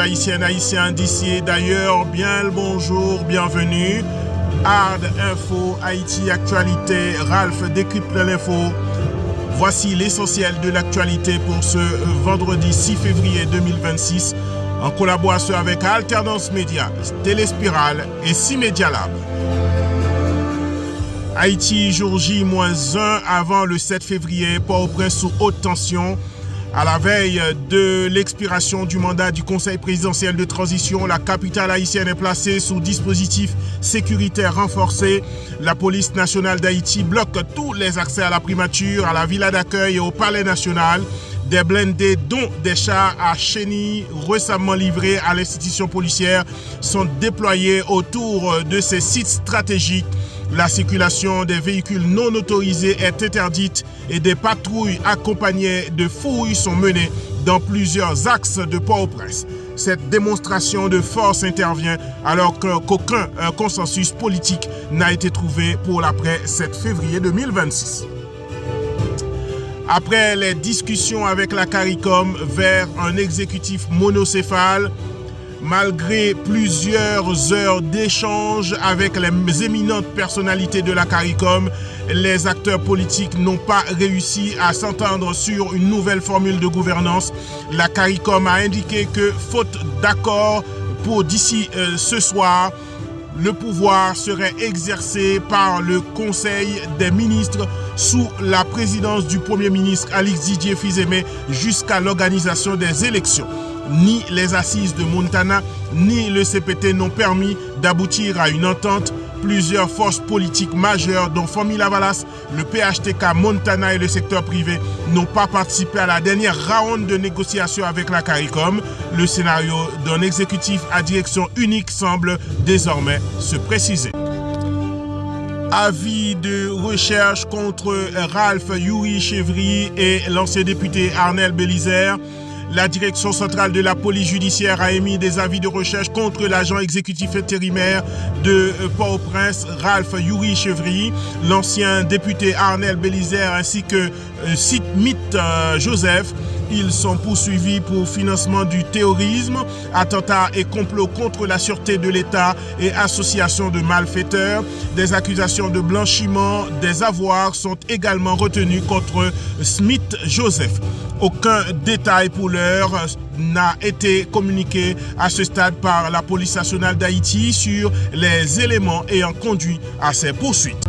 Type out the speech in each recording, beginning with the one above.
haïtiennes, haïtiens d'ici et d'ailleurs, bien le bonjour, bienvenue. Hard Info, Haïti Actualité, Ralph décrypte l'info. Voici l'essentiel de l'actualité pour ce vendredi 6 février 2026, en collaboration avec Alternance Média, Téléspirale et 6 Media Lab. Haïti, jour J-1 avant le 7 février, Port-au-Prince sous haute tension. À la veille de l'expiration du mandat du Conseil présidentiel de transition, la capitale haïtienne est placée sous dispositif sécuritaire renforcé. La police nationale d'Haïti bloque tous les accès à la primature, à la villa d'accueil et au palais national. Des blindés, dont des chars à chenilles récemment livrés à l'institution policière, sont déployés autour de ces sites stratégiques. La circulation des véhicules non autorisés est interdite et des patrouilles accompagnées de fouilles sont menées dans plusieurs axes de Port-au-Prince. Cette démonstration de force intervient alors qu'aucun consensus politique n'a été trouvé pour l'après 7 février 2026. Après les discussions avec la CARICOM vers un exécutif monocéphale, malgré plusieurs heures d'échanges avec les éminentes personnalités de la CARICOM, les acteurs politiques n'ont pas réussi à s'entendre sur une nouvelle formule de gouvernance. La CARICOM a indiqué que, faute d'accord pour d'ici ce soir, le pouvoir serait exercé par le Conseil des ministres sous la présidence du Premier ministre Alix Didier Fils-Aimé jusqu'à l'organisation des élections. Ni les assises de Montana, ni le CPT n'ont permis d'aboutir à une entente. Plusieurs forces politiques majeures, dont Famille Lavalas, le PHTK, Montana et le secteur privé, n'ont pas participé à la dernière round de négociations avec la CARICOM. Le scénario d'un exécutif à direction unique semble désormais se préciser. Avis de recherche contre Ralph Yuri Chevry et l'ancien député Arnel Bélizaire. La direction centrale de la police judiciaire a émis des avis de recherche contre l'agent exécutif intérimaire de Port-au-Prince, Ralph Yuri Chevry, l'ancien député Arnel Bélizaire ainsi que Smith Joseph. Ils sont poursuivis pour financement du terrorisme, attentat et complot contre la sûreté de l'État et association de malfaiteurs. Des accusations de blanchiment des avoirs sont également retenues contre Smith Joseph. Aucun détail pour l'heure n'a été communiqué à ce stade par la police nationale d'Haïti sur les éléments ayant conduit à ces poursuites.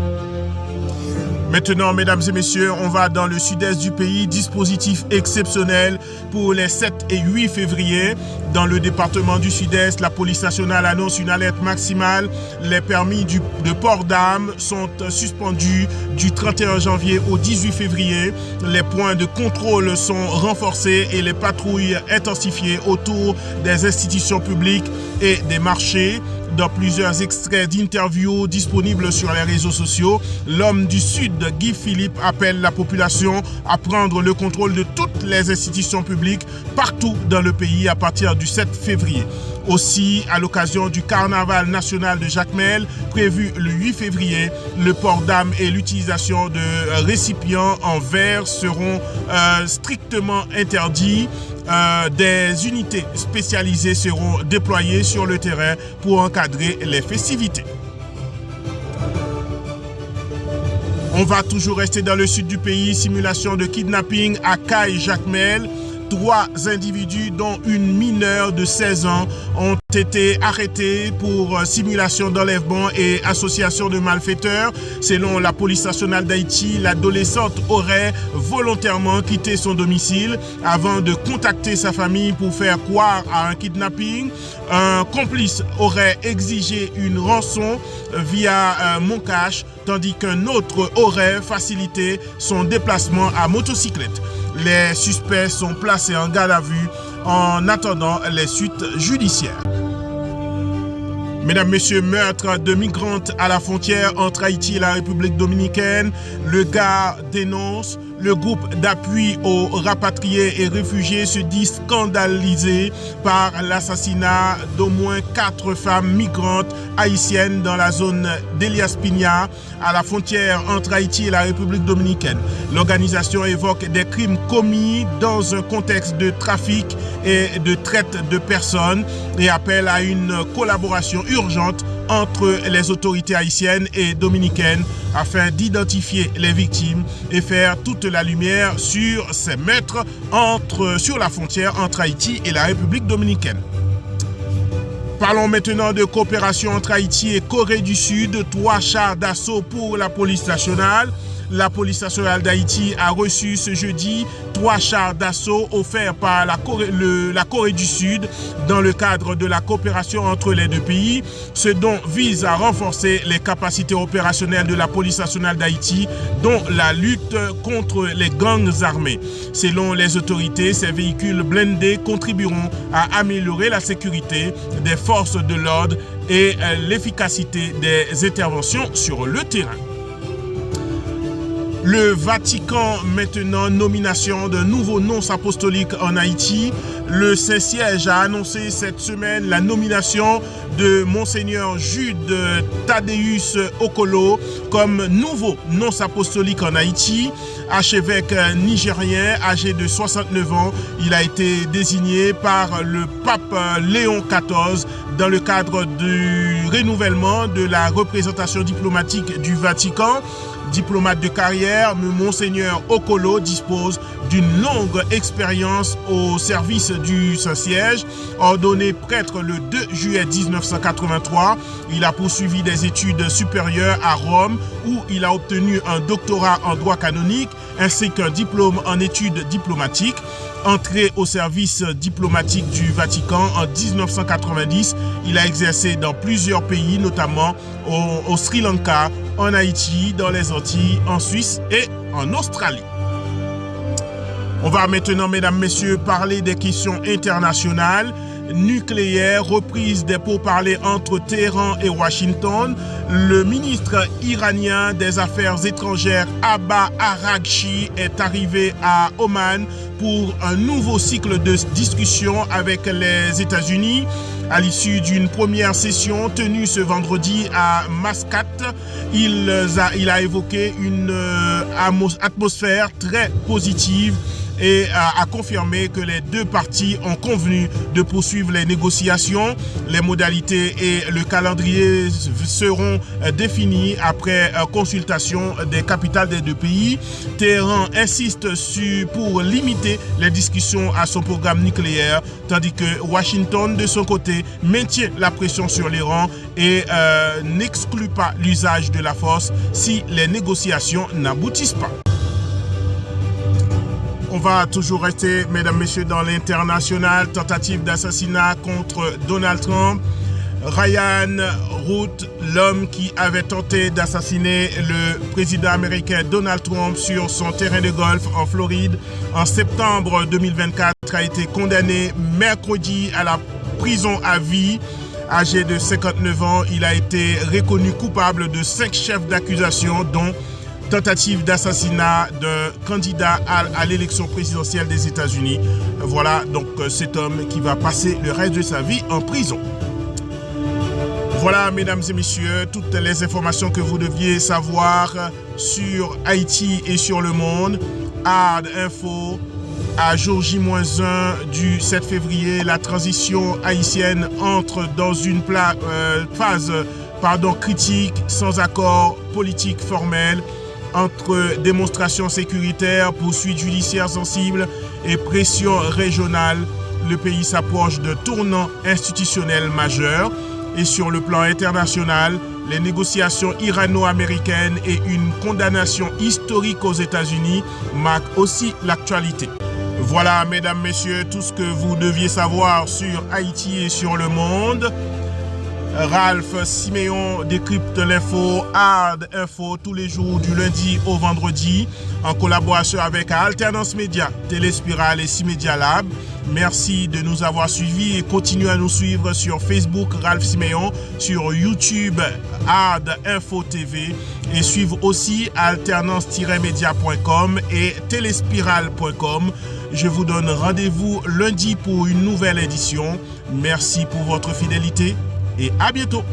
Maintenant, mesdames et messieurs, on va dans le sud-est du pays. Dispositif exceptionnel pour les 7 et 8 février. Dans le département du sud-est, la police nationale annonce une alerte maximale. Les permis de port d'armes sont suspendus du 31 janvier au 18 février. Les points de contrôle sont renforcés et les patrouilles intensifiées autour des institutions publiques et des marchés. Dans plusieurs extraits d'interviews disponibles sur les réseaux sociaux, l'homme du Sud, Guy Philippe, appelle la population à prendre le contrôle de toutes les institutions publiques partout dans le pays à partir du 7 février. Aussi, à l'occasion du carnaval national de Jacmel, prévu le 8 février, le port d'armes et l'utilisation de récipients en verre seront strictement interdits. Des unités spécialisées seront déployées sur le terrain pour encadrer les festivités. On va toujours rester dans le sud du pays. Simulation de kidnapping à Caille-Jacmel. 3 individus, dont une mineure de 16 ans, ont été arrêtés pour simulation d'enlèvement et association de malfaiteurs. Selon la police nationale d'Haïti, l'adolescente aurait volontairement quitté son domicile avant de contacter sa famille pour faire croire à un kidnapping. Un complice aurait exigé une rançon via Moncash, tandis qu'un autre aurait facilité son déplacement à motocyclette. Les suspects sont placés en garde à vue en attendant les suites judiciaires. Mesdames, Messieurs, meurtre de migrantes à la frontière entre Haïti et la République dominicaine. Le gars dénonce Le groupe d'appui aux rapatriés et réfugiés se dit scandalisé par l'assassinat d'au moins 4 femmes migrantes haïtiennes dans la zone d'Elias Piña, à la frontière entre Haïti et la République dominicaine. L'organisation évoque des crimes commis dans un contexte de trafic et de traite de personnes et appelle à une collaboration urgente entre les autorités haïtiennes et dominicaines afin d'identifier les victimes et faire toute la lumière sur ces meurtres sur la frontière entre Haïti et la République dominicaine. Parlons maintenant de coopération entre Haïti et Corée du Sud. 3 chars d'assaut pour la police nationale. La police nationale d'Haïti a reçu ce jeudi 3 chars d'assaut offerts par la Corée du Sud dans le cadre de la coopération entre les deux pays, ce dont vise à renforcer les capacités opérationnelles de la police nationale d'Haïti, dont la lutte contre les gangs armés. Selon les autorités, ces véhicules blindés contribueront à améliorer la sécurité des forces de l'ordre et l'efficacité des interventions sur le terrain. Le Vatican maintenant, nomination d'un nouveau nonce apostolique en Haïti. Le Saint-Siège a annoncé cette semaine la nomination de Monseigneur Jude Thaddeus Okolo comme nouveau nonce apostolique en Haïti. Archevêque nigérien âgé de 69 ans, il a été désigné par le pape Léon XIV dans le cadre du renouvellement de la représentation diplomatique du Vatican. Diplomate de carrière, Monseigneur Okolo dispose d'une longue expérience au service du Saint-Siège. Ordonné prêtre le 2 juillet 1983, il a poursuivi des études supérieures à Rome où il a obtenu un doctorat en droit canonique ainsi qu'un diplôme en études diplomatiques. Entré au service diplomatique du Vatican en 1990, il a exercé dans plusieurs pays, notamment au Sri Lanka, en Haïti, dans les Antilles, en Suisse et en Australie. On va maintenant, mesdames, messieurs, parler des questions internationales. Nucléaire, reprise des pourparlers entre Téhéran et Washington. Le ministre iranien des Affaires étrangères Abbas Araghchi est arrivé à Oman pour un nouveau cycle de discussion avec les États-Unis. À l'issue d'une première session tenue ce vendredi à Mascate, il a évoqué une atmosphère très positive et a confirmé que les deux parties ont convenu de poursuivre les négociations. Les modalités et le calendrier seront définis après consultation des capitales des deux pays. Téhéran insiste pour limiter les discussions à son programme nucléaire, tandis que Washington, de son côté, maintient la pression sur l'Iran et n'exclut pas l'usage de la force si les négociations n'aboutissent pas. On va toujours rester, mesdames, messieurs, dans l'international. Tentative d'assassinat contre Donald Trump. Ryan Root, l'homme qui avait tenté d'assassiner le président américain Donald Trump sur son terrain de golf en Floride en septembre 2024, a été condamné mercredi à la prison à vie. Âgé de 59 ans, il a été reconnu coupable de 5 chefs d'accusation, dont tentative d'assassinat d'un candidat à l'élection présidentielle des États-Unis. Voilà donc cet homme qui va passer le reste de sa vie en prison. Voilà, mesdames et messieurs, toutes les informations que vous deviez savoir sur Haïti et sur le monde. Hard Info, à jour J-1 du 7 février, la transition haïtienne entre dans une phase critique sans accord politique formel. Entre démonstrations sécuritaires, poursuites judiciaires sensibles et pression régionale, le pays s'approche de tournant institutionnel majeur. Et sur le plan international, les négociations irano-américaines et une condamnation historique aux États-Unis marquent aussi l'actualité. Voilà, mesdames, messieurs, tout ce que vous deviez savoir sur Haïti et sur le monde. Ralph Siméon décrypte l'info, Hard Info, tous les jours du lundi au vendredi, en collaboration avec Alternance Média, Téléspiral et C-Media Lab. Merci de nous avoir suivis et continuez à nous suivre sur Facebook Ralph Siméon, sur YouTube Hard Info TV et suivre aussi alternance-media.com et téléspiral.com. Je vous donne rendez-vous lundi pour une nouvelle édition. Merci pour votre fidélité et à bientôt.